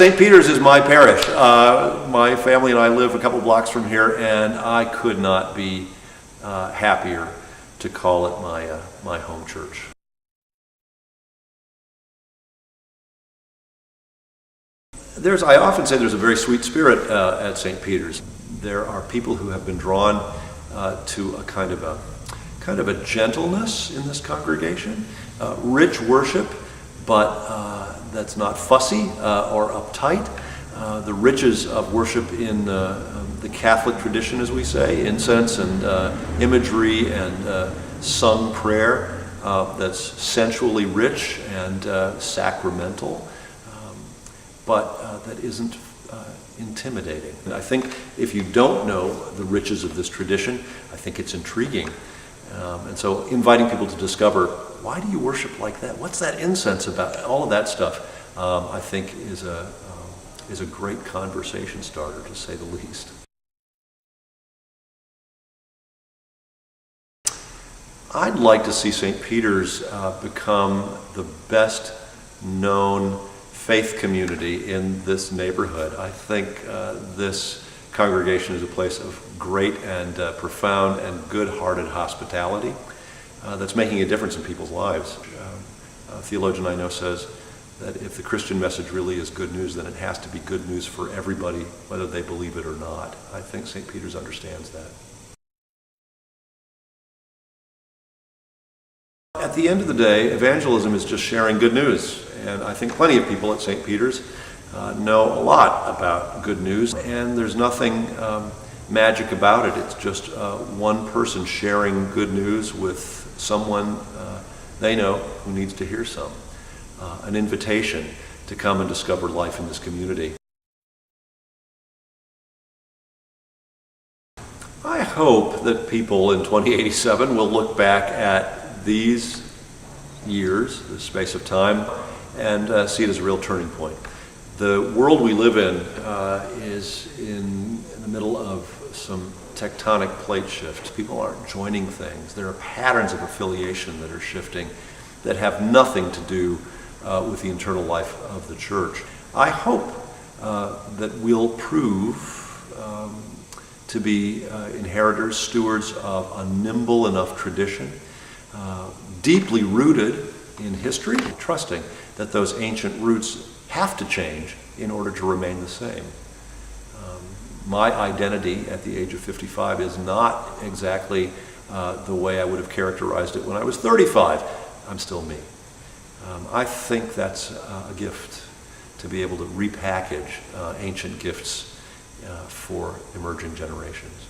St. Peter's is my parish. My family and I live a couple blocks from here, and I could not be happier to call it my home church. I often say there's a very sweet spirit at St. Peter's. There are people who have been drawn to a kind of a gentleness in this congregation, rich worship, but that's not fussy or uptight. The riches of worship in the Catholic tradition, as we say, incense and imagery and sung prayer that's sensually rich and sacramental, but that isn't intimidating. And I think if you don't know the riches of this tradition, I think it's intriguing. And so inviting people to discover, why do you worship like that? What's that incense about? All of that stuff, I think is a great conversation starter, to say the least. I'd like to see St. Peter's become the best known faith community in this neighborhood. I think this congregation is a place of great and profound and good-hearted hospitality that's making a difference in people's lives. A theologian I know says that if the Christian message really is good news, then it has to be good news for everybody, whether they believe it or not. I think St. Peter's understands that. At the end of the day, evangelism is just sharing good news, and I think plenty of people at St. Peter's know a lot about good news, and there's nothing magic about it. It's just one person sharing good news with someone they know who needs to hear some. An invitation to come and discover life in this community. I hope that people in 2087 will look back at these years, the space of time, and see it as a real turning point. The world we live in is in the middle of some tectonic plate shifts. People aren't joining things. There are patterns of affiliation that are shifting that have nothing to do with the internal life of the church. I hope that we'll prove to be inheritors, stewards of a nimble enough tradition, deeply rooted in history, trusting that those ancient roots have to change in order to remain the same. My identity at the age of 55 is not exactly the way I would have characterized it when I was 35. I'm still me. I think that's a gift, to be able to repackage ancient gifts for emerging generations.